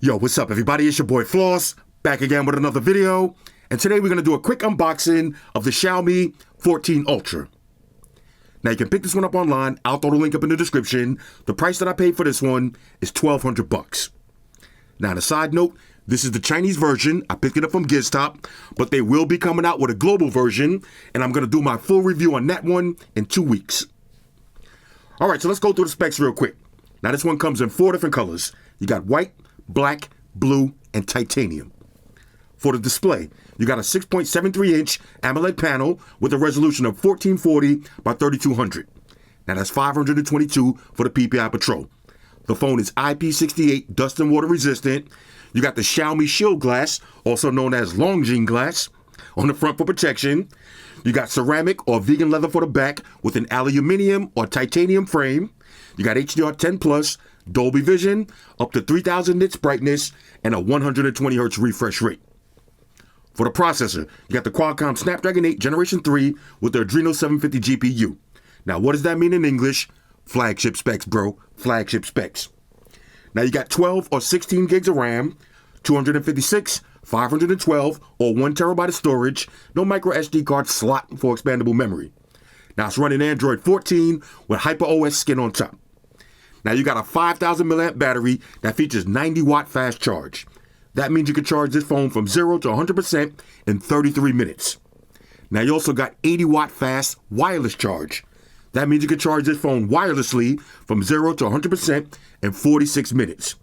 Yo, what's up everybody? It's your boy Floss, back again with another video. And today we're going to do a quick unboxing of the Xiaomi 14 Ultra. Now you can pick this one up online. I'll throw the link up in the description. The price that I paid for this one is $1,200. Now, on a side note, this is the Chinese version. I picked it up from Giztop, but they will be coming out with a global version, and I'm going to do my full review on that one in 2 weeks. All right, so let's go through the specs real quick. Now, this one comes in 4 different colors. You got white, black, blue, and titanium. For the display, you got a 6.73-inch AMOLED panel with a resolution of 1440 by 3200. Now that's 522 for the PPI Patrol. The phone is IP68 dust and water resistant. You got the Xiaomi Shield Glass, also known as Longjing Glass, on the front for protection. You got ceramic or vegan leather for the back with an aluminum or titanium frame. You got HDR10 Plus, Dolby Vision, up to 3000 nits brightness, and a 120 Hz refresh rate. For the processor, you got the Qualcomm Snapdragon 8 Generation 3 with the Adreno 750 GPU. Now, what does that mean in English? Flagship specs, bro. Flagship specs. Now, you got 12 or 16 gigs of RAM, 256, 512, or 1 terabyte of storage, no micro SD card slot for expandable memory. Now, it's running Android 14 with HyperOS skin on top. Now, you got a 5,000 milliamp battery that features 90 watt fast charge. That means you can charge this phone from 0 to 100% in 33 minutes. Now, you also got 80 watt fast wireless charge. That means you can charge this phone wirelessly from 0 to 100% in 46 minutes.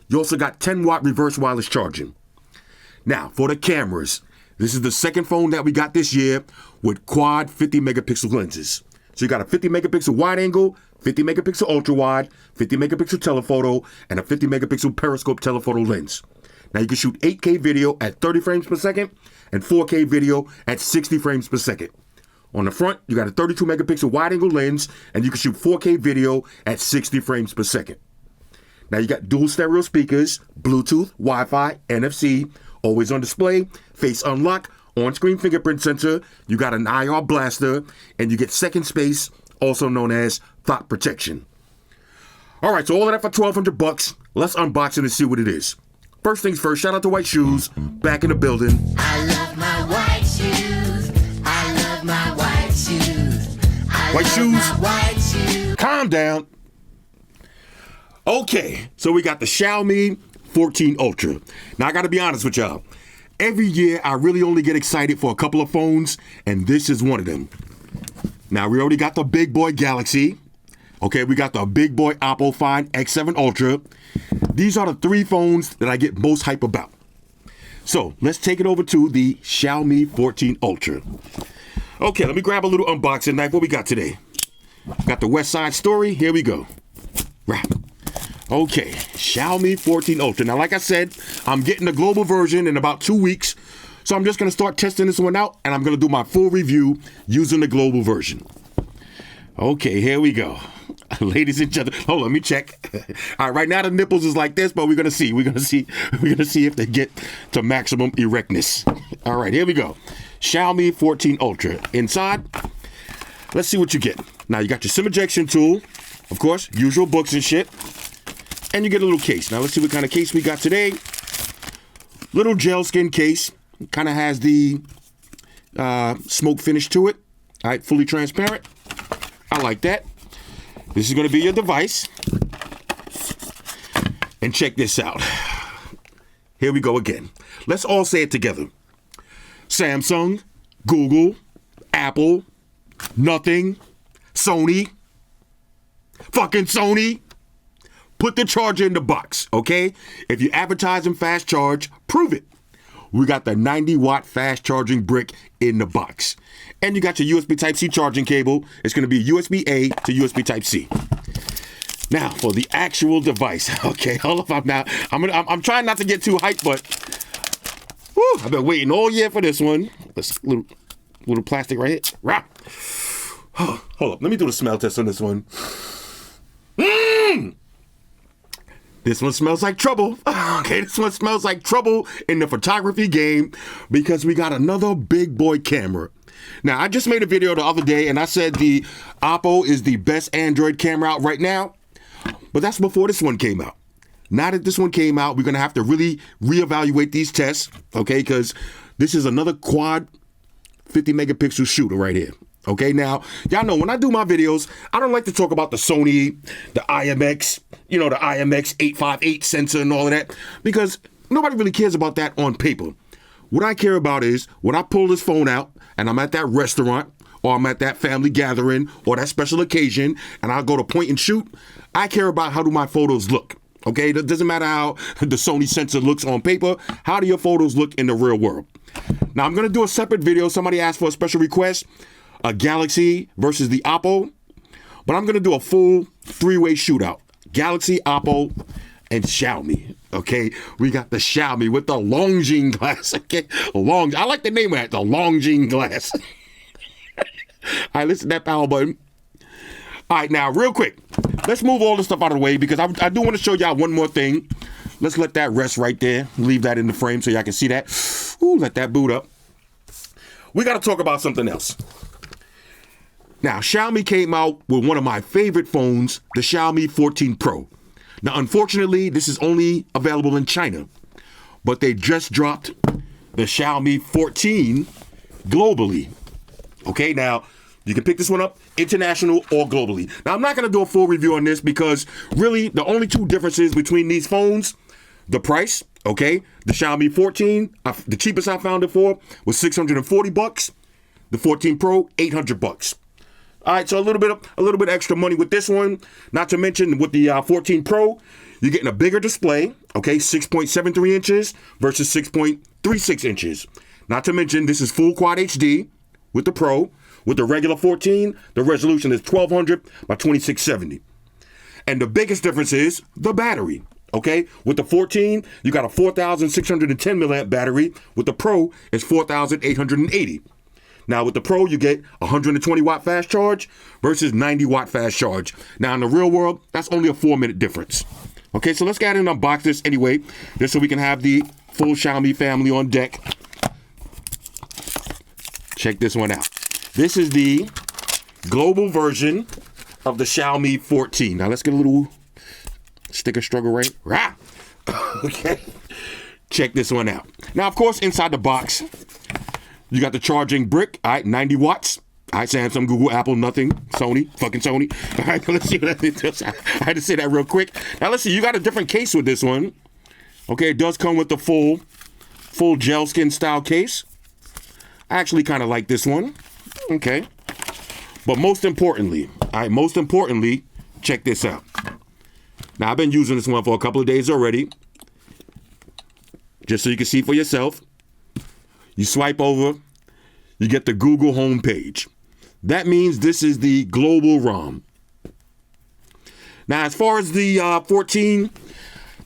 You also got 10 watt reverse wireless charging. Now, for the cameras, this is the second phone that we got this year with quad 50 megapixel lenses. So you got a 50 megapixel wide angle, 50 megapixel ultra wide, 50 megapixel telephoto, and a 50 megapixel periscope telephoto lens. Now you can shoot 8K video at 30 frames per second and 4K video at 60 frames per second. On the front, you got a 32 megapixel wide angle lens, and you can shoot 4K video at 60 frames per second. Now you got dual stereo speakers, Bluetooth, Wi-Fi, NFC, always on display, face unlock, on-screen fingerprint sensor, you got an IR blaster, and you get second space, also known as thought protection. All right, so all of that for $1,200. Let's unbox it and see what it is. First things first, shout out to White Shoes, back in the building. I love my white shoes. I love my white shoes. White shoes? My white shoes. Calm down. Okay, so we got the Xiaomi 14 Ultra. Now, I got to be honest with y'all. Every year, I really only get excited for a couple of phones, and this is one of them. Now, we already got the big boy Galaxy. Okay, we got the big boy Oppo Find X7 Ultra. These are the 3 phones that I get most hype about. So, let's take it over to the Xiaomi 14 Ultra. Okay, let me grab a little unboxing knife. What we got today? Got the West Side Story. Here we go. Right. Okay, Xiaomi 14 Ultra. Now, like I said, I'm getting the global version in about 2 weeks. So I'm just going to start testing this one out, and I'm going to do my full review using the global version. Okay, here we go. Ladies and gentlemen, hold on, let me check. All right, right now the nipples is like this, but we're going to see. We're going to see if they get to maximum erectness. All right, here we go. Xiaomi 14 Ultra. Inside, let's see what you get. Now, you got your SIM ejection tool, of course, usual books and shit. And you get a little case. Now, let's see what kind of case we got today. Little gel skin case. Kind of has the smoke finish to it. All right, fully transparent. I like that. This is going to be your device. And check this out. Here we go again. Let's all say it together. Samsung, Google, Apple, nothing, Sony, fucking Sony. Put the charger in the box, okay? If you advertise in fast charge, prove it. We got the 90 watt fast charging brick in the box. And you got your USB Type-C charging cable. It's going to be USB-A to USB Type-C. Now, for the actual device. Okay, hold up. I'm trying not to get too hyped, but whew, I've been waiting all year for this one. This little plastic right here. Rah. Hold up. Let me do the smell test on this one. This one smells like trouble. Okay, this one smells like trouble in the photography game because we got another big boy camera. Now, I just made a video the other day and I said the Oppo is the best Android camera out right now, but that's before this one came out. now that this one came out, we're going to have to really reevaluate these tests, okay? Because this is another quad 50 megapixel shooter right here. Okay, now, y'all know when I do my videos, I don't like to talk about the Sony, the IMX, the IMX 858 sensor and all of that, because nobody really cares about that on paper. What I care about is when I pull this phone out and I'm at that restaurant or I'm at that family gathering or that special occasion and I go to point and shoot, I care about how do my photos look. Okay, it doesn't matter how the Sony sensor looks on paper. How do your photos look in the real world? Now, I'm going to do a separate video. Somebody asked for a special request, a Galaxy versus the Oppo. But I'm going to do a full three-way shootout. Galaxy, Oppo, and Xiaomi. Okay, we got the Xiaomi with the Longines glass. Okay, I like the name of that, the Longines glass. All right, listen to that power button. All right, now, real quick, let's move all this stuff out of the way because I do want to show y'all one more thing. Let's let that rest right there. Leave that in the frame so y'all can see that. Ooh, let that boot up. We got to talk about something else. Now, Xiaomi came out with one of my favorite phones, the Xiaomi 14 Pro. Now, unfortunately, this is only available in China, but they just dropped the Xiaomi 14 globally. Okay, now, you can pick this one up international or globally. Now, I'm not going to do a full review on this because really the only two differences between these phones, the price, okay? The Xiaomi 14, the cheapest I found it for was $640. The 14 Pro, $800. All right, so a little bit extra money with this one. Not to mention with the 14 Pro, you're getting a bigger display, okay? 6.73 inches versus 6.36 inches. Not to mention this is full quad HD with the Pro. With the regular 14, the resolution is 1200 by 2670. And the biggest difference is the battery, okay? With the 14, you got a 4,610 milliamp battery. With the Pro, it's 4,880. Now, with the Pro, you get 120 watt fast charge versus 90 watt fast charge. Now, in the real world, that's only a 4-minute difference. Okay, so let's go ahead and unbox this anyway, just so we can have the full Xiaomi family on deck. Check this one out. This is the global version of the Xiaomi 14. Now, let's get a little sticker struggle right. Rah! Okay. Check this one out. Now, of course, inside the box, you got the charging brick. All right, 90 watts. All right, Samsung, Google, Apple, nothing. Sony, fucking Sony. All right, let's see what that does. I had to say that real quick. Now, let's see. You got a different case with this one. Okay, it does come with the full gel skin style case. I actually kind of like this one. Okay. But most importantly, check this out. Now, I've been using this one for a couple of days already. Just so you can see for yourself. You swipe over, you get the Google homepage. That means this is the global ROM. Now, as far as the 14,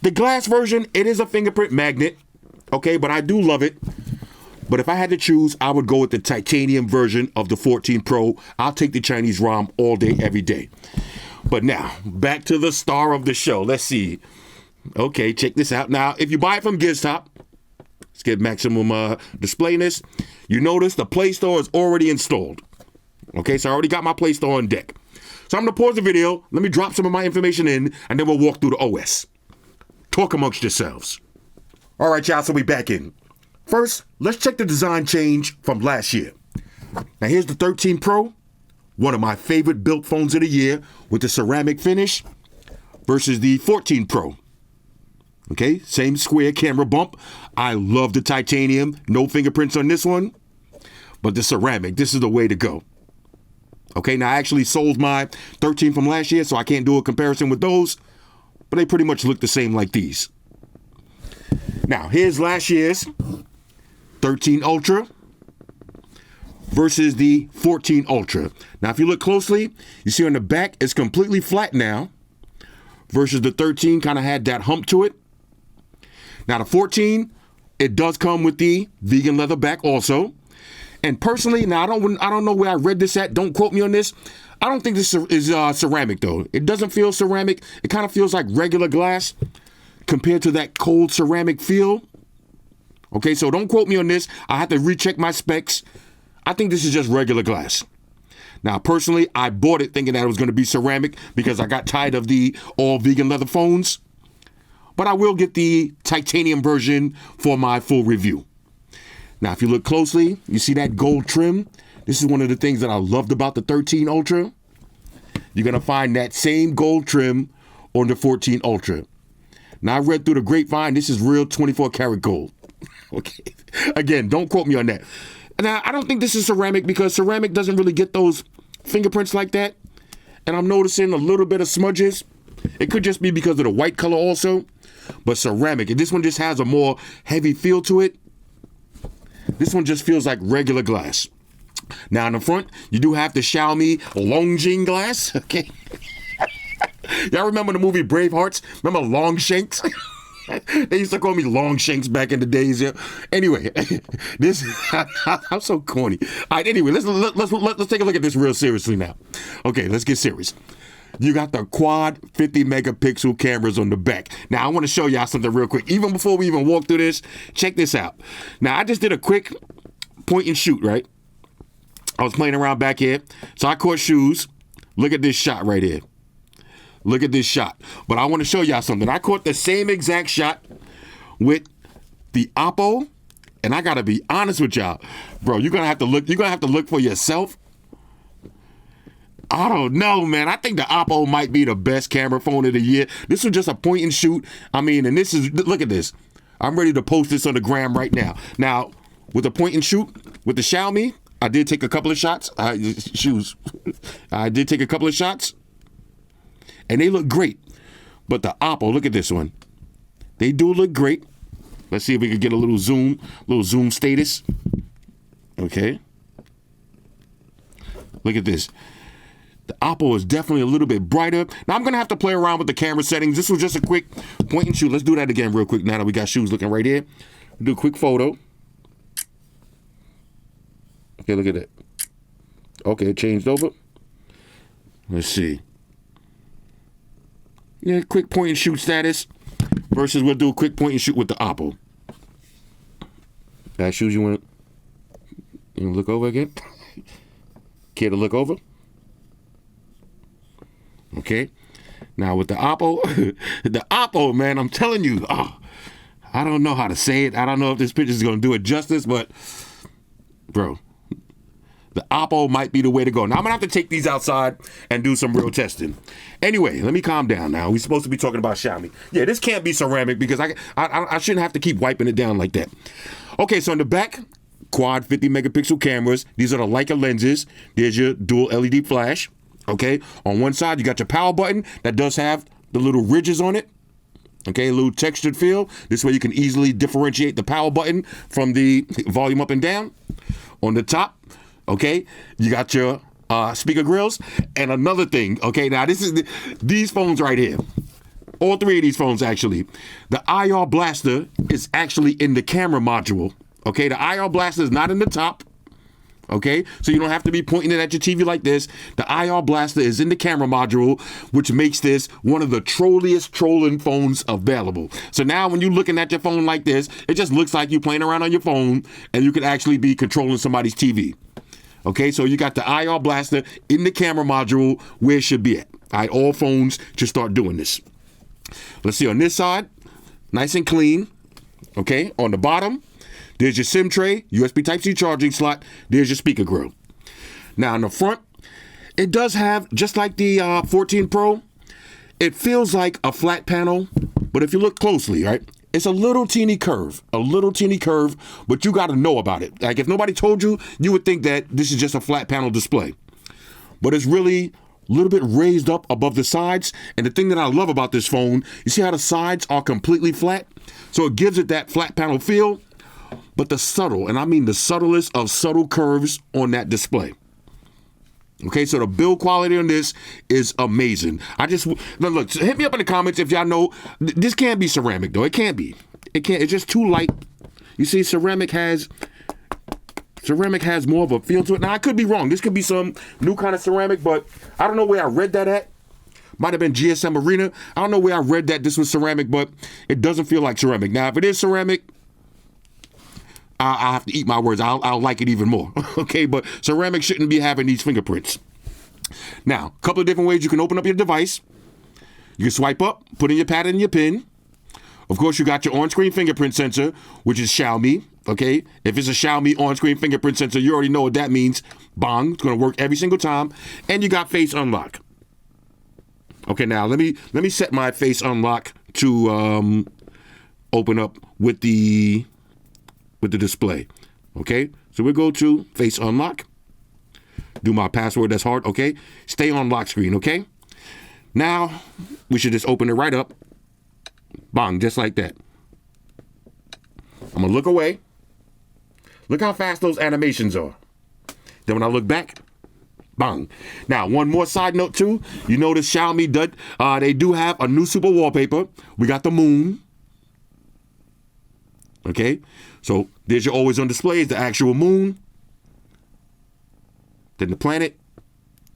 the glass version, it is a fingerprint magnet. Okay, but I do love it. But if I had to choose, I would go with the titanium version of the 14 Pro. I'll take the Chinese ROM all day, every day. But now, back to the star of the show. Let's see. Okay, check this out. Now, if you buy it from GizTop, let's get maximum displayness. You notice the Play Store is already installed. Okay, so I already got my Play Store on deck. So I'm going to pause the video. Let me drop some of my information in, and then we'll walk through the OS. Talk amongst yourselves. All right, y'all, so we back in. First, let's check the design change from last year. Now, here's the 13 Pro, one of my favorite built phones of the year with the ceramic finish versus the 14 Pro. Okay, same square camera bump. I love the titanium. No fingerprints on this one. But the ceramic, this is the way to go. Okay, now I actually sold my 13 from last year, so I can't do a comparison with those. But they pretty much look the same like these. Now, here's last year's 13 Ultra versus the 14 Ultra. Now, if you look closely, you see on the back, it's completely flat now versus the 13 kind of had that hump to it. Now, the 14, it does come with the vegan leather back also. And personally, now I don't know where I read this at. Don't quote me on this. I don't think this is ceramic, though. It doesn't feel ceramic. It kind of feels like regular glass compared to that cold ceramic feel. Okay, so don't quote me on this. I have to recheck my specs. I think this is just regular glass. Now, personally, I bought it thinking that it was going to be ceramic because I got tired of the all vegan leather phones. but I will get the titanium version for my full review. Now, if you look closely, you see that gold trim. This is one of the things that I loved about the 13 Ultra. You're going to find that same gold trim on the 14 Ultra. Now, I read through the grapevine. This is real 24 karat gold. Okay. Again, don't quote me on that. Now, I don't think this is ceramic because ceramic doesn't really get those fingerprints like that. And I'm noticing a little bit of smudges. It could just be because of the white color also. But ceramic, and this one just has a more heavy feel to it. This one just feels like regular glass. Now in the front, you do have the Xiaomi Longjing glass. Okay. Y'all remember the movie Bravehearts? Remember Longshanks? They used to call me Longshanks back in the days. Yeah. Anyway, this I'm so corny. All right. Anyway, let's take a look at this real seriously now. Okay, let's get serious. You got the quad 50 megapixel cameras on the back. Now, I want to show y'all something real quick. Even before we even walk through this, check this out. Now, I just did a quick point and shoot, right? I was playing around back here. So I caught shoes. Look at this shot right here. Look at this shot. But I want to show y'all something. I caught the same exact shot with the Oppo. And I got to be honest with y'all. Bro, you're going to have to look. You're going to have to look for yourself. I don't know, man. I think the Oppo might be the best camera phone of the year. This was just a point and shoot. I mean, and this is, look at this. I'm ready to post this on the gram right now. Now, with the point and shoot, with the Xiaomi, I did take a couple of shots. I did take a couple of shots. And they look great. But the Oppo, look at this one. They do look great. Let's see if we can get a little zoom status. Okay. Look at this. The Oppo is definitely a little bit brighter. Now, I'm going to have to play around with the camera settings. This was just a quick point and shoot. Let's do that again real quick now that we got shoes looking right here. Do a quick photo. Okay, look at that. Okay, it changed over. Let's see. Yeah, quick point and shoot status versus we'll do a quick point and shoot with the Oppo. That shoes you want to look over again? Care to look over? Okay. Now with the Oppo, the Oppo, man, I'm telling you, I don't know how to say it. I don't know if this picture is going to do it justice, but bro, the Oppo might be the way to go. Now I'm going to have to take these outside and do some real testing. Anyway, let me calm down now. We're supposed to be talking about Xiaomi. Yeah, this can't be ceramic because I shouldn't have to keep wiping it down like that. Okay, so in the back, quad 50 megapixel cameras. These are the Leica lenses. There's your dual LED flash. Okay, on one side, you got your power button that does have the little ridges on it. Okay, a little textured feel. This way you can easily differentiate the power button from the volume up and down. On the top, okay, you got your speaker grills. And another thing, okay, now this is these phones right here. All three of these phones, actually. The IR blaster is actually in the camera module. Okay, the IR blaster is not in the top. Okay, so you don't have to be pointing it at your TV like this. The IR blaster is in the camera module, which makes this one of the trolliest trolling phones available. So now when you're looking at your phone like this, it just looks like you're playing around on your phone and you could actually be controlling somebody's TV. Okay, so you got the IR blaster in the camera module where it should be at. All right, all phones should start doing this. Let's see on this side, nice and clean. Okay, on the bottom, there's your SIM tray, USB Type-C charging slot. There's your speaker grill. Now in the front, it does have, just like the 14 Pro, it feels like a flat panel, but if you look closely, right, it's a little teeny curve, but you got to know about it. Like if nobody told you, you would think that this is just a flat panel display, but it's really a little bit raised up above the sides. And the thing that I love about this phone, you see how the sides are completely flat? So it gives it that flat panel feel, but the subtle, and I mean the subtlest of subtle curves on that display. Okay, so the build quality on this is amazing. Look, hit me up in the comments if y'all know. This can't be ceramic though. It can't be. It's just too light. You see, ceramic has more of a feel to it. Now I could be wrong. This could be some new kind of ceramic, but I don't know where I read that at. Might have been GSM Arena. I don't know where I read that this was ceramic, but it doesn't feel like ceramic. Now, if it is ceramic, I'll have to eat my words. I'll like it even more. Okay, but ceramic shouldn't be having these fingerprints. Now, a couple of different ways you can open up your device. You can swipe up, put in your pad and your pin. Of course, you got your on-screen fingerprint sensor, which is Xiaomi. Okay, if it's a Xiaomi on-screen fingerprint sensor, you already know what that means. Bang, it's going to work every single time. And you got face unlock. Okay, now let me set my face unlock to open up with the display. Okay, so we'll go to face unlock. Do my password. That's hard. Okay, stay on lock screen. Okay, now we should just open it right up. Bang, just like that. I'm gonna look away. Look how fast those animations are. Then when I look back, bang. Now, one more side note too. You notice Xiaomi they do have a new super wallpaper. We got the moon. Okay, so there's your always on display is the actual moon. Then the planet,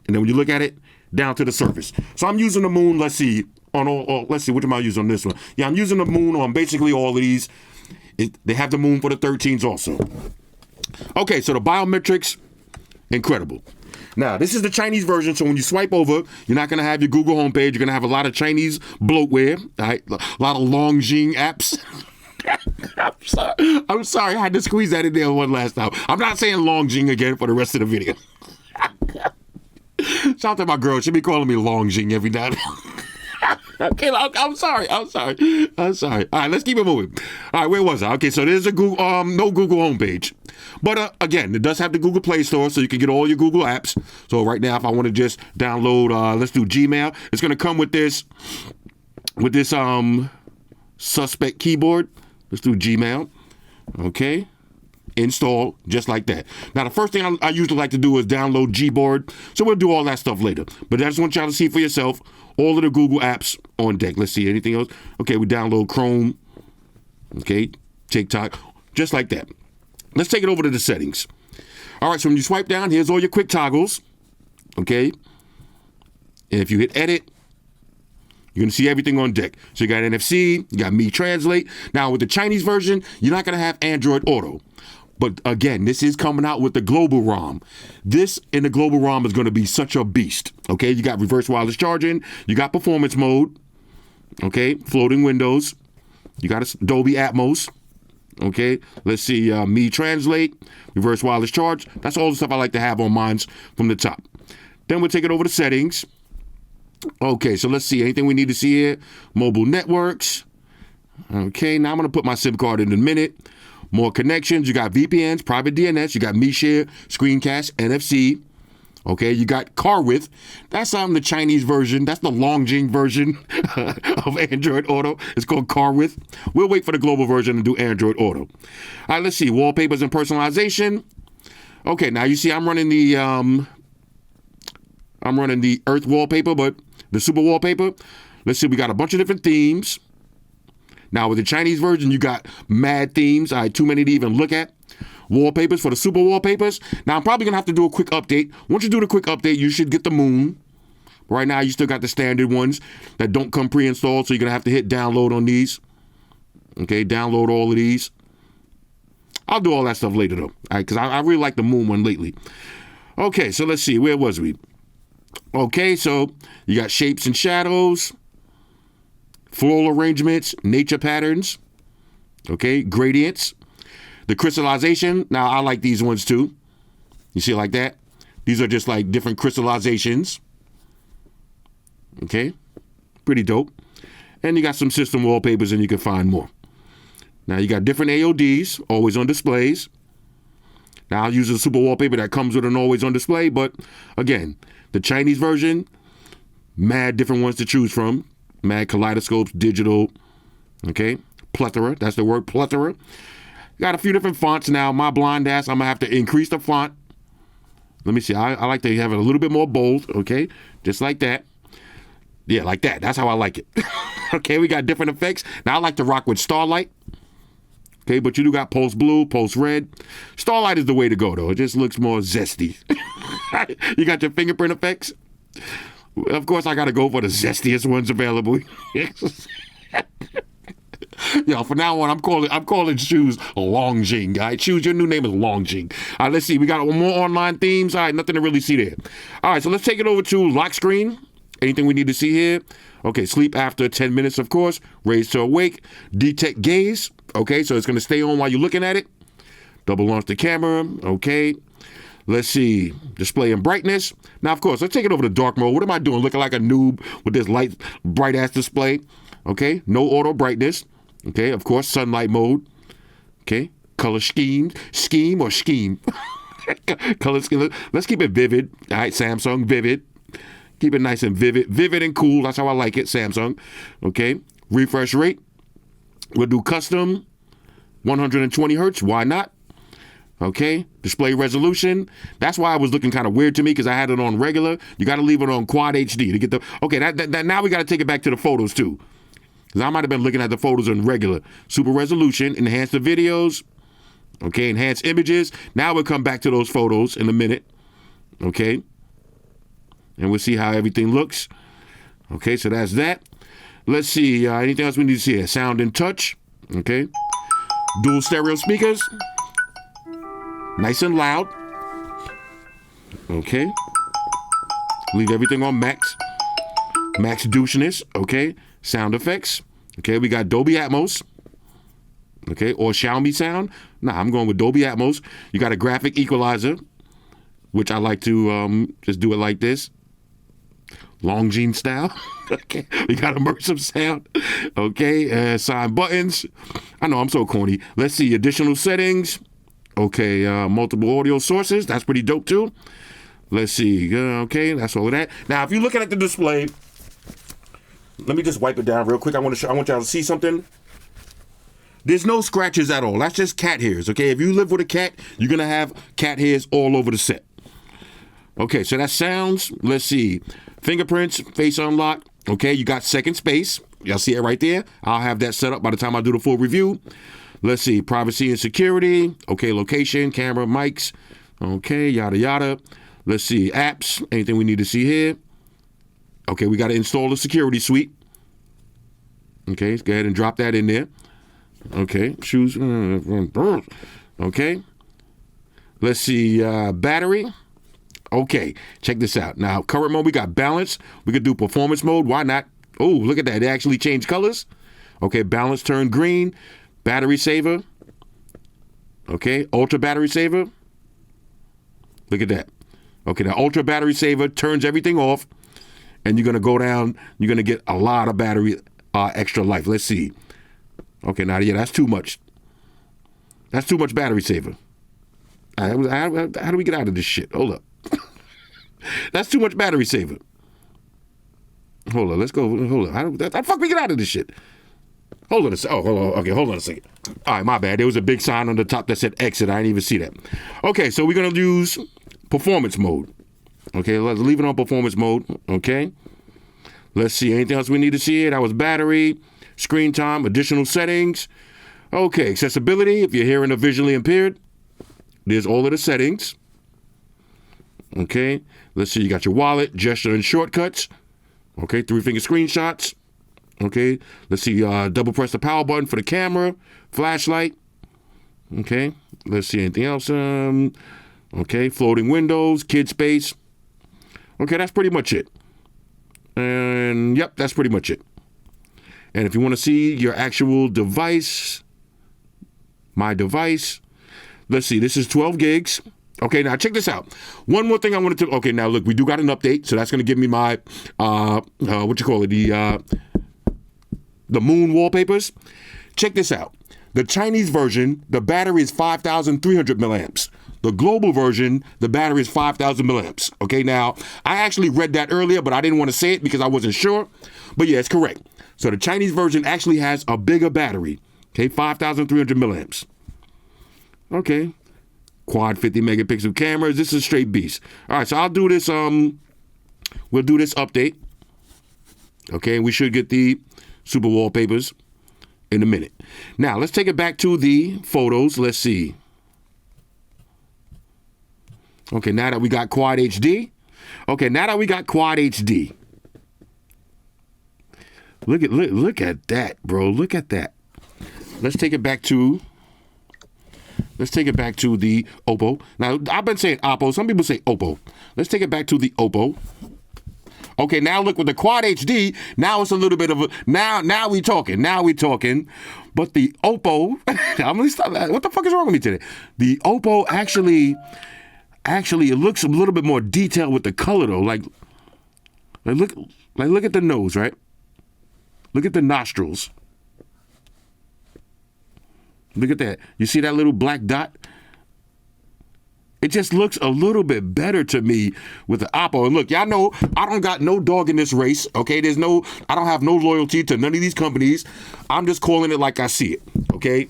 and then when you look at it, down to the surface. So I'm using the moon. Let's see on all. Let's see, what am I using on this one? Yeah, I'm using the moon on basically all of these. They have the moon for the 13s also. Okay, so the biometrics, incredible. Now, this is the Chinese version, so when you swipe over, you're not going to have your Google homepage. You're going to have a lot of Chinese bloatware, all right? A lot of Longjing apps. I'm sorry. I had to squeeze that in there one last time. I'm not saying Longjing again for the rest of the video. Shout out to my girl. She'll be calling me Longjing every night. Okay, I'm sorry. All right, let's keep it moving. All right, where was I? Okay, so there's a Google, no Google homepage. But again, it does have the Google Play Store, so you can get all your Google apps. So right now, if I want to just download, let's do Gmail. It's going to come with this suspect keyboard. Let's do Gmail. Okay. Install just like that. Now, the first thing I usually like to do is download Gboard. So we'll do all that stuff later. But I just want y'all to see for yourself all of the Google apps on deck. Let's see. Anything else? Okay, we download Chrome. Okay, TikTok. Just like that. Let's take it over to the settings. All right, so when you swipe down, here's all your quick toggles. Okay. And if you hit edit, you're going to see everything on deck. So you got NFC, you got Me Translate. Now, with the Chinese version, you're not going to have Android Auto. But again, this is coming out with the global ROM. This in the global ROM is going to be such a beast. Okay, you got reverse wireless charging. You got performance mode. Okay, floating windows. You got Dolby Atmos. Okay, let's see. Me Translate, reverse wireless charge. That's all the stuff I like to have on mine from the top. Then we'll take it over to settings. Okay, so let's see. Anything we need to see here? Mobile networks. Okay, now I'm going to put my SIM card in a minute. More connections. You got VPNs, private DNS. You got MeShare, Screencast, NFC. Okay, you got car width. That's the Chinese version. That's the Longjing version of Android Auto. It's called car width. We'll wait for the global version to do Android Auto. All right, let's see. Wallpapers and personalization. Okay, now you see I'm running the Earth wallpaper, but the super wallpaper. Let's see. We got a bunch of different themes. Now, with the Chinese version, you got mad themes. All right, too many to even look at. Wallpapers for the super wallpapers. Now, I'm probably going to have to do a quick update. Once you do the quick update, you should get the moon. Right now, you still got the standard ones that don't come pre-installed, so you're going to have to hit download on these. Okay, download all of these. I'll do all that stuff later, though. All right, because I really like the moon one lately. Okay, so let's see. Where was we? Okay, so you got shapes and shadows. Floral arrangements, nature patterns, okay, gradients, the crystallization. Now, I like these ones too. You see it like that? These are just like different crystallizations. Okay, pretty dope. And you got some system wallpapers and you can find more. Now, you got different AODs, always on displays. Now, I'll use a super wallpaper that comes with an always on display, but again, the Chinese version, mad different ones to choose from. Mad kaleidoscopes, digital, okay, plethora, that's the word, plethora. Got a few different fonts now. My blind ass, I'm going to have to increase the font. Let me see, I like to have it a little bit more bold, okay, just like that. Yeah, like that, that's how I like it. Okay, we got different effects. Now, I like to rock with Starlight. Okay, but you do got Pulse Blue, Pulse Red. Starlight is the way to go, though. It just looks more zesty. You got your fingerprint effects. Of course, I got to go for the zestiest ones available. Yo, from now on, I'm calling shoes Longjing. All right, shoes, your new name is Longjing. All right, let's see. We got more online themes. All right, nothing to really see there. All right, so let's take it over to lock screen. Anything we need to see here? Okay, sleep after 10 minutes, of course. Raise to awake. Detect gaze. Okay, so it's going to stay on while you're looking at it. Double launch the camera. Okay. Let's see. Display and brightness. Now, of course, let's take it over to dark mode. What am I doing? Looking like a noob with this light, bright-ass display. Okay. No auto brightness. Okay. Of course, sunlight mode. Okay. Color scheme. Color scheme. Let's keep it vivid. All right, Samsung, vivid. Keep it nice and vivid. Vivid and cool. That's how I like it, Samsung. Okay. Refresh rate. We'll do custom. 120 hertz. Why not? Okay. Display resolution. That's why it was looking kind of weird to me because I had it on regular. You got to leave it on quad HD to get the. Okay. That now we got to take it back to the photos too. Because I might have been looking at the photos on regular. Super resolution. Enhance the videos. Okay. Enhance images. Now we'll come back to those photos in a minute. Okay. And we'll see how everything looks. Okay, so that's that. Let's see. Anything else we need to see here? Sound and touch. Okay. Dual stereo speakers. Nice and loud. Okay. Leave everything on max. Max doucheness. Okay. Sound effects. Okay, we got Dolby Atmos. Okay, or Xiaomi sound. Nah, I'm going with Dolby Atmos. You got a graphic equalizer, which I like to just do it like this. Long jean style. Okay. We got immersive sound. Okay. Sign buttons. I know I'm so corny. Let's see. Additional settings. Okay. Multiple audio sources. That's pretty dope too. Let's see. Okay. That's all of that. Now, if you're looking at the display, let me just wipe it down real quick. I want y'all to see something. There's no scratches at all. That's just cat hairs. Okay. If you live with a cat, you're going to have cat hairs all over the set. Okay, so that sounds, let's see, fingerprints, face unlock. Okay, you got second space. Y'all see it right there. I'll have that set up by the time I do the full review. Let's see, privacy and security. Okay, location, camera, mics. Okay, yada, yada. Let's see, apps, anything we need to see here. Okay, we got to install the security suite. Okay, let's go ahead and drop that in there. Okay, shoes. Okay. Let's see, battery. Okay, check this out. Now, current mode, we got balance. We could do performance mode. Why not? Oh, look at that. They actually changed colors. Okay, balance turned green. Battery saver. Okay, ultra battery saver. Look at that. Okay, the ultra battery saver turns everything off. And you're going to go down. You're going to get a lot of battery extra life. Let's see. Okay, now, yeah, that's too much. That's too much battery saver. How do we get out of this shit? Hold up. That's too much battery saver. Hold on, let's go. Hold on. How the fuck we get out of this shit? Hold on a second. Oh, hold on. Okay, hold on a second. All right, my bad. There was a big sign on the top that said exit. I didn't even see that. Okay, so we're going to use performance mode. Okay, let's leave it on performance mode. Okay. Let's see. Anything else we need to see here? That was battery, screen time, additional settings. Okay, accessibility. If you're hearing or visually impaired, there's all of the settings. Okay, let's see. You got your wallet, gesture, and shortcuts. Okay, 3-finger screenshots. Okay, let's see. Double press the power button for the camera, flashlight. Okay, let's see. Anything else? Okay, floating windows, kid space. Okay, that's pretty much it. And yep, that's pretty much it. And if you want to see your actual device, my device, let's see. This is 12 gigs. Okay, now check this out. One more thing I wanted to. Okay, now look, we do got an update, so that's going to give me my the moon wallpapers. Check this out. The Chinese version, the battery is 5,300 milliamps. The global version, the battery is 5,000 milliamps. Okay, now I actually read that earlier, but I didn't want to say it because I wasn't sure. But yeah, it's correct. So the Chinese version actually has a bigger battery. Okay, 5,300 milliamps. Okay. Quad 50 megapixel cameras. This is a straight beast. All right, so I'll do this. We'll do this update. Okay, we should get the super wallpapers in a minute. Now, let's take it back to the photos. Let's see. Okay, now that we got Quad HD. Okay, now that we got Quad HD. Look at that, bro. Look at that. Let's take it back to the Oppo. Now, I've been saying Oppo. Some people say Oppo. Let's take it back to the Oppo. Okay, now look with the Quad HD, now it's a little bit of a, now we talking. But the Oppo, I'm gonna stop. What the fuck is wrong with me today? The Oppo actually, it looks a little bit more detailed with the color though. Like look at the nose, right? Look at the nostrils. Look at that. You see that little black dot? It just looks a little bit better to me with the Oppo. And look, y'all know I don't got no dog in this race, okay? I don't have no loyalty to none of these companies. I'm just calling it like I see it, okay?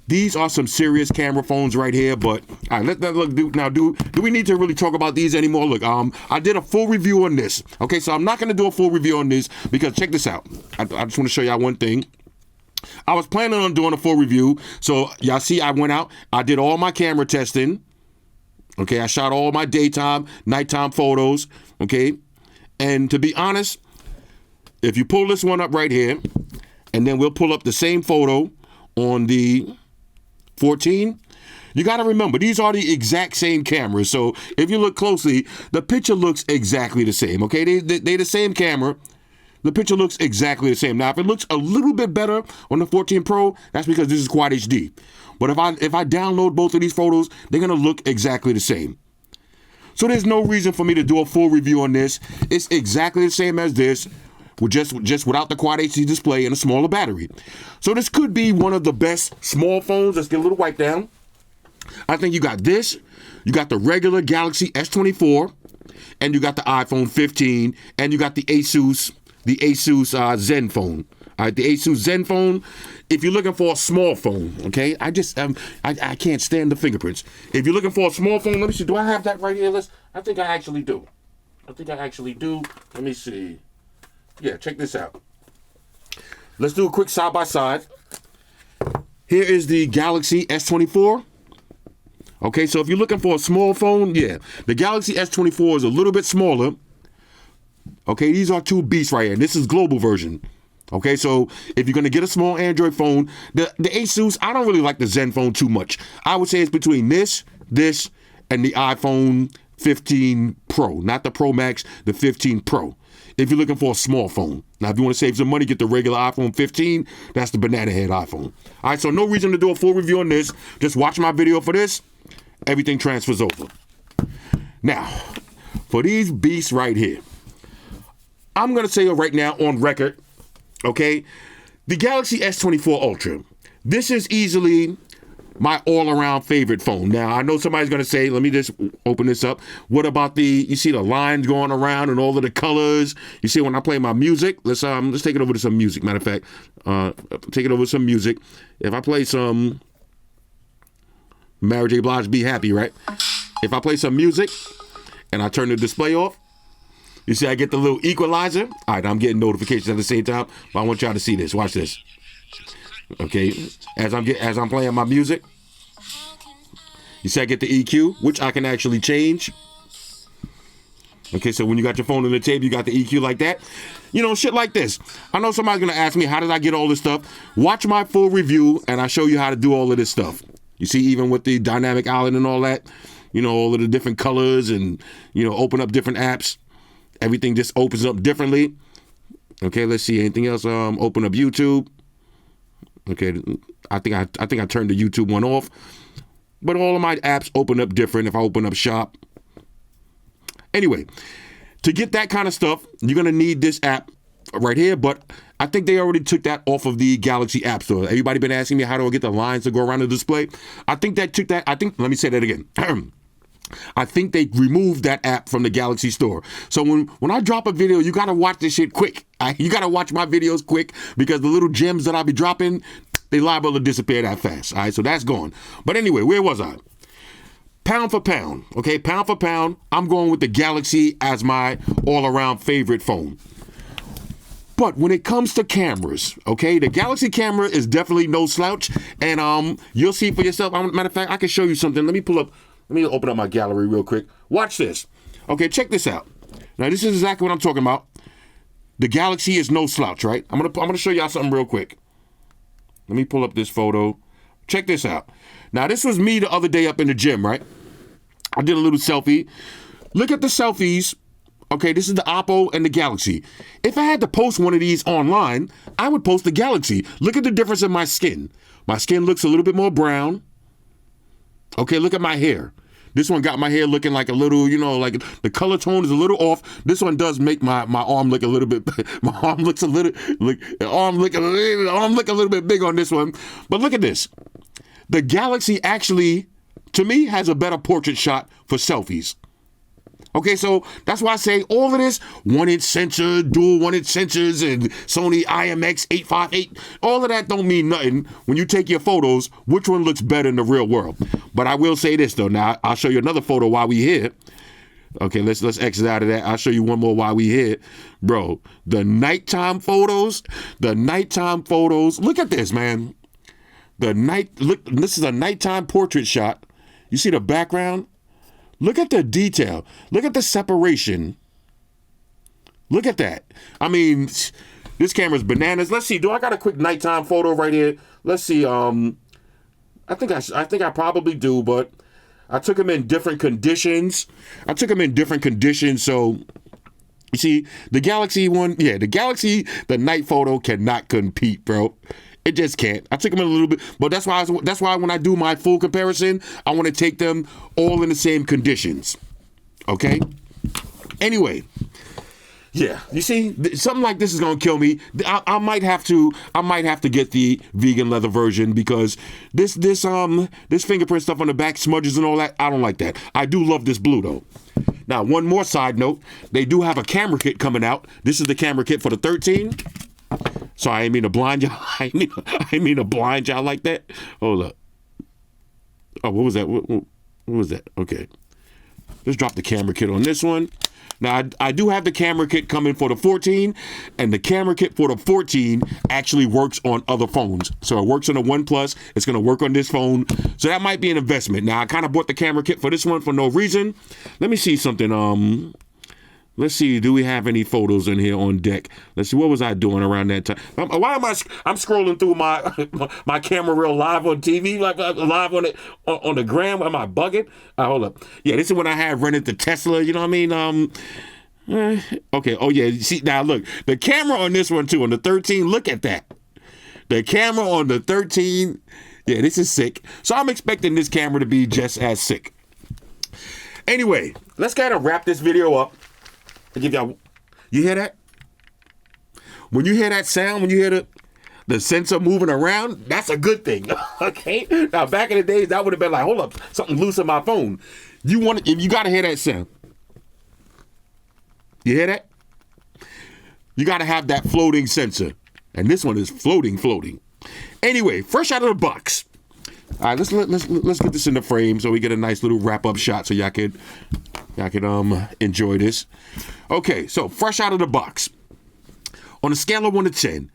These are some serious camera phones right here, but all right, do we need to really talk about these anymore? Look, I did a full review on this, okay? So I'm not gonna do a full review on this because check this out. I just wanna show y'all one thing. I was planning on doing a full review. So y'all see I went out, I did all my camera testing. Okay, I shot all my daytime, nighttime photos. Okay, and to be honest, if you pull this one up right here, and then we'll pull up the same photo on the 14, you got to remember, these are the exact same cameras. So if you look closely, the picture looks exactly the same. Okay, they the same camera. The picture looks exactly the same. Now, if it looks a little bit better on the 14 Pro, that's because this is Quad HD. But if I download both of these photos, they're gonna look exactly the same. So there's no reason for me to do a full review on this. It's exactly the same as this, with just without the Quad HD display and a smaller battery. So this could be one of the best small phones. Let's get a little wipe down. I think you got this, you got the regular Galaxy S24, and you got the iPhone 15, and you got the Asus Zen phone. All right, the Asus Zen phone. If you're looking for a small phone, okay, I can't stand the fingerprints. If you're looking for a small phone, let me see. Do I have that right here? I think I actually do. Let me see. Yeah, check this out. Let's do a quick side by side. Here is the Galaxy S24. Okay, so if you're looking for a small phone, yeah, the Galaxy S24 is a little bit smaller. Okay, these are two beasts right here. This is global version. Okay, so if you're going to get a small Android phone, the Asus, I don't really like the Zen phone too much. I would say it's between this, and the iPhone 15 Pro. Not the Pro Max, the 15 Pro. If you're looking for a small phone. Now, if you want to save some money, get the regular iPhone 15. That's the banana head iPhone. All right, so no reason to do a full review on this. Just watch my video for this. Everything transfers over. Now, for these beasts right here, I'm going to say it right now on record, okay? The Galaxy S24 Ultra, this is easily my all-around favorite phone. Now, I know somebody's going to say, let me just open this up. What about you see the lines going around and all of the colors? You see when I play my music, let's take it over to some music. Matter of fact, take it over to some music. If I play some Mary J. Blige, Be Happy, right? If I play some music and I turn the display off, you see I get the little equalizer? All right, I'm getting notifications at the same time, but I want y'all to see this. Watch this. Okay, as I'm playing my music, you see I get the EQ, which I can actually change. Okay, so when you got your phone on the table, you got the EQ like that. You know, shit like this. I know somebody's going to ask me, how did I get all this stuff? Watch my full review, and I show you how to do all of this stuff. You see, even with the dynamic island and all that, you know, all of the different colors and, you know, open up different apps. Everything just opens up differently. Okay, let's see. Anything else? Open up YouTube. Okay, I think I turned the YouTube one off. But all of my apps open up different if I open up Shop. Anyway, to get that kind of stuff, you're going to need this app right here. But I think they already took that off of the Galaxy App Store. Everybody been asking me, how do I get the lines to go around the display? I think that took that. Let me say that again. I think they removed that app from the Galaxy Store. So when I drop a video, you got to watch this shit quick. You got to watch my videos quick because the little gems that I'll be dropping, they liable to disappear that fast. All right, so that's gone. But anyway, where was I? Pound for pound, okay? Pound for pound, I'm going with the Galaxy as my all-around favorite phone. But when it comes to cameras, okay, the Galaxy camera is definitely no slouch. And you'll see for yourself. Matter of fact, I can show you something. Let me open up my gallery real quick. Watch this. Okay, check this out. Now, this is exactly what I'm talking about. The Galaxy is no slouch, right? I'm gonna show y'all something real quick. Let me pull up this photo. Check this out. Now, this was me the other day up in the gym, right? I did a little selfie. Look at the selfies Okay, this is the Oppo and the Galaxy. If I had to post one of these online, I would post the Galaxy. Look at the difference in my skin. My skin looks a little bit more brown. Okay, look at my hair. This one got my hair looking like a little, like the color tone is a little off. This one does make my arm look a little bit, my arm looks a little, arm look a little bit big on this one. But look at this. The Galaxy actually, to me, has a better portrait shot for selfies. Okay, so that's why I say all of this, 1-inch sensor, dual 1-inch sensors, and Sony IMX858, all of that don't mean nothing when you take your photos, which one looks better in the real world. But I will say this, though. Now, I'll show you another photo while we here. Okay, let's exit out of that. I'll show you one more while we here. Bro, the nighttime photos, look at this, man. Look, this is a nighttime portrait shot. You see the background? Look at the detail. Look at the separation. Look at that. I mean, this camera's bananas. Let's see. Do I got a quick nighttime photo right here? Let's see. I think I probably do, but I took them in different conditions. So you see, the Galaxy one, the night photo cannot compete, bro. It just can't. I took them in a little bit, but that's why when I do my full comparison, I want to take them all in the same conditions. Okay? Anyway, yeah, you see, something like this is gonna kill me. I might have to get the vegan leather version because this fingerprint stuff on the back, smudges and all that. I don't like that. I do love this blue though. Now, one more side note, they do have a camera kit coming out. This is the camera kit for the 13. So I didn't mean to blind y'all. I didn't mean to blind y'all like that. Hold up. Oh, what was that? What was that? Okay. Let's drop the camera kit on this one. Now, I do have the camera kit coming for the 14, and the camera kit for the 14 actually works on other phones. So it works on the OnePlus. It's going to work on this phone. So that might be an investment. Now, I kind of bought the camera kit for this one for no reason. Let me see something. Let's see, do we have any photos in here on deck? Let's see, what was I doing around that time? Why am I'm scrolling through my camera reel live on TV, like live on the gram? Am I bugging? Hold up. Yeah, this is when I had rented the Tesla, you know what I mean? Okay, oh yeah, see, now look, the camera on this one too, on the 13, look at that. The camera on the 13, yeah, this is sick. So I'm expecting this camera to be just as sick. Anyway, let's kind of wrap this video up. Give y'all, you hear that? When you hear that sound, when you hear the sensor moving around, that's a good thing. Okay? Now back in the days, that would have been like, hold up, something loose in my phone. You gotta hear that sound. You hear that? You gotta have that floating sensor. And this one is floating. Anyway, fresh out of the box. All right, let's get this in the frame so we get a nice little wrap-up shot so y'all could enjoy this. Okay, so fresh out of the box. On a scale of 1 to 10,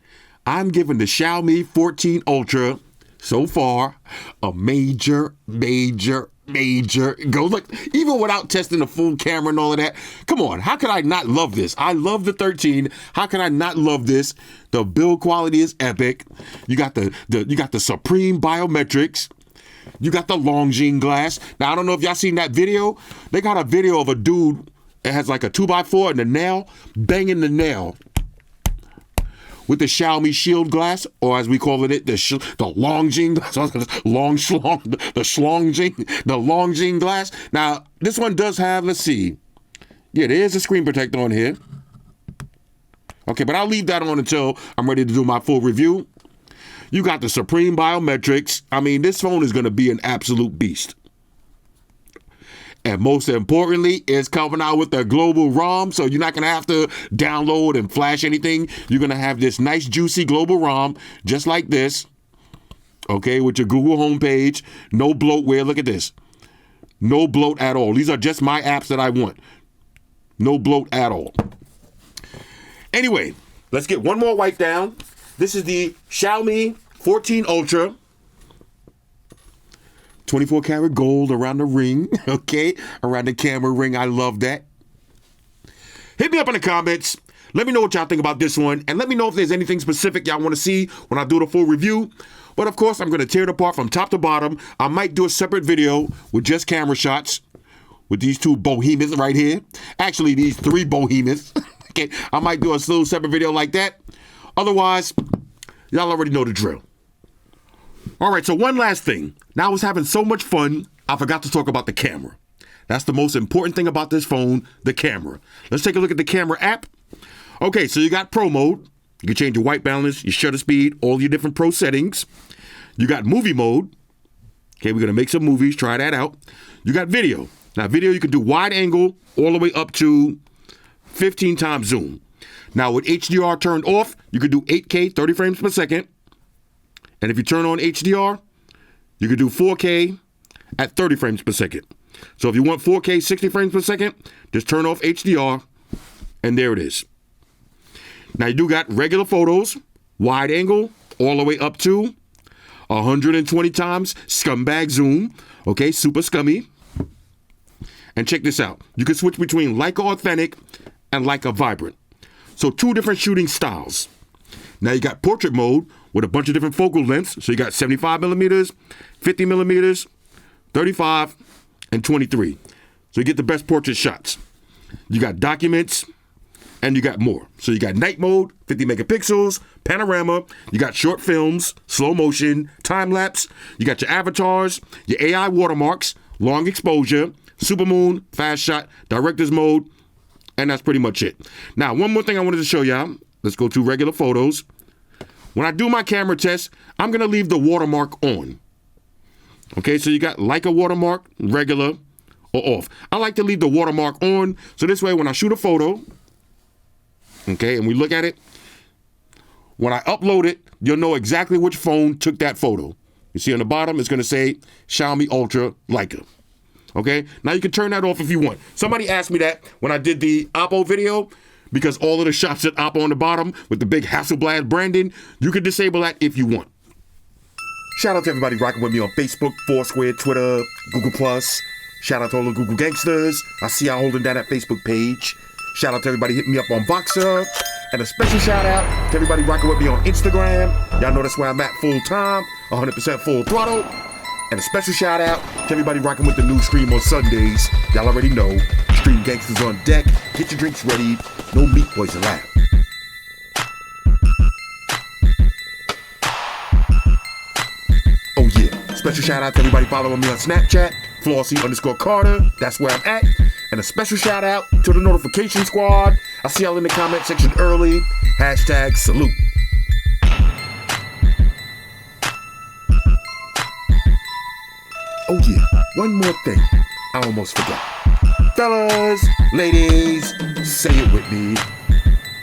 I'm giving the Xiaomi 14 Ultra so far a major go. Look, even without testing the full camera and all of that, come on, how could I not love this? I love the 13. How can I not love this? The build quality is epic. You got the supreme biometrics. You got the Longines glass. Now, I don't know if y'all seen that video. They got a video of a dude that has like a 2x4 and a nail, banging the nail with the Xiaomi shield glass, or as we call it, the Longines glass, the Longines glass. Now, this one does have, let's see. Yeah, there is a screen protector on here. Okay, but I'll leave that on until I'm ready to do my full review. You got the supreme biometrics. I mean, this phone is going to be an absolute beast. And most importantly, it's coming out with a global ROM, so you're not going to have to download and flash anything. You're going to have this nice, juicy global ROM, just like this. Okay, with your Google homepage. No bloatware. Look at this. No bloat at all. These are just my apps that I want. No bloat at all. Anyway, let's get one more wipe down. This is the Xiaomi 14 Ultra. 24 karat gold around the ring, okay? Around the camera ring. I love that. Hit me up in the comments. Let me know what y'all think about this one. And let me know if there's anything specific y'all want to see when I do the full review. But of course, I'm going to tear it apart from top to bottom. I might do a separate video with just camera shots, with these two behemoths right here. Actually, these three behemoths. Okay, I might do a little separate video like that. Otherwise, y'all already know the drill. All right, so one last thing. Now I was having so much fun, I forgot to talk about the camera. That's the most important thing about this phone, the camera. Let's take a look at the camera app. Okay, so you got Pro mode. You can change your white balance, your shutter speed, all your different pro settings. You got movie mode. Okay, we're going to make some movies. Try that out. You got video. Now, video, you can do wide angle all the way up to 15 times zoom. Now, with HDR turned off, you can do 8K, 30 frames per second. And if you turn on HDR, you can do 4K at 30 frames per second. So if you want 4K, 60 frames per second, just turn off HDR, and there it is. Now, you do got regular photos, wide angle, all the way up to 120 times scumbag zoom. Okay, super scummy. And check this out. You can switch between Leica Authentic and Leica Vibrant. So two different shooting styles. Now you got portrait mode with a bunch of different focal lengths. So you got 75 millimeters, 50 millimeters, 35, and 23. So you get the best portrait shots. You got documents, and you got more. So you got night mode, 50 megapixels, panorama. You got short films, slow motion, time lapse. You got your avatars, your AI watermarks, long exposure, supermoon, fast shot, director's mode, and that's pretty much it. Now, one more thing I wanted to show y'all. Let's go to regular photos. When I do my camera test, I'm going to leave the watermark on. Okay, so you got Leica watermark, regular, or off. I like to leave the watermark on, so this way when I shoot a photo, okay, and we look at it, when I upload it, you'll know exactly which phone took that photo. You see on the bottom, it's going to say Xiaomi Ultra Leica. Okay, now you can turn that off if you want. Somebody asked me that when I did the Oppo video, because all of the shots at Oppo on the bottom with the big Hasselblad branding, you can disable that if you want. Shout out to everybody rocking with me on Facebook, Foursquare, Twitter, Google+. Shout out to all the Google gangsters. I see y'all holding down that Facebook page. Shout out to everybody hitting me up on Voxer. And a special shout out to everybody rocking with me on Instagram. Y'all know that's where I'm at full time, 100% full throttle. And a special shout out to everybody rocking with the new stream on Sundays. Y'all already know, Stream Gangsters on deck. Get your drinks ready. No meat boys allowed. Oh yeah, special shout out to everybody following me on Snapchat, Flossy_Carter. That's where I'm at. And a special shout out to the notification squad. I see y'all in the comment section early. Hashtag salute. Oh yeah, one more thing. I almost forgot. Fellas, ladies, say it with me.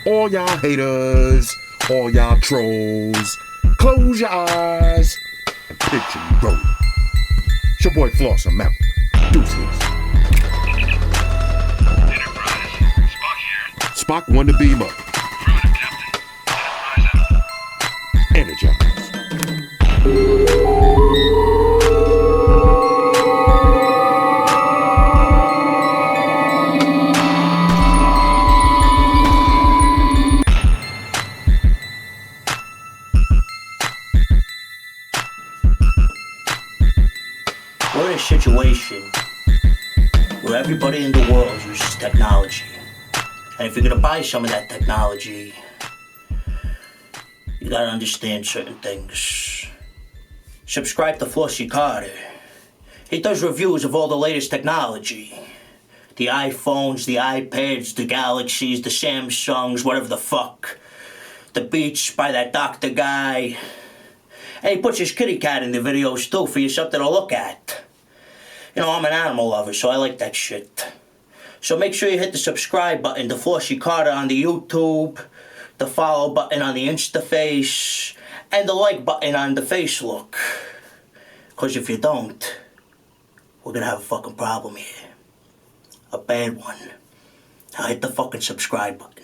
All y'all haters, all y'all trolls, close your eyes and picture me rolling. It's your boy Floss, I'm out. Deuces. Enterprise, Spock here. Spock won the beam up. Affirmative, Captain. Enterprise out. Energize. We're in a situation where everybody in the world uses technology. And if you're gonna buy some of that technology, you gotta understand certain things. Subscribe to Flossy Carter. He does reviews of all the latest technology. The iPhones, the iPads, the Galaxies, the Samsungs, whatever the fuck. The Beats by that doctor guy. And he puts his kitty cat in the videos too for you something to look at. You know, I'm an animal lover, so I like that shit. So make sure you hit the subscribe button to Flossy Carter on the YouTube, the follow button on the Instaface, and the like button on the Facebook. Because if you don't, we're gonna have a fucking problem here. A bad one. Now hit the fucking subscribe button.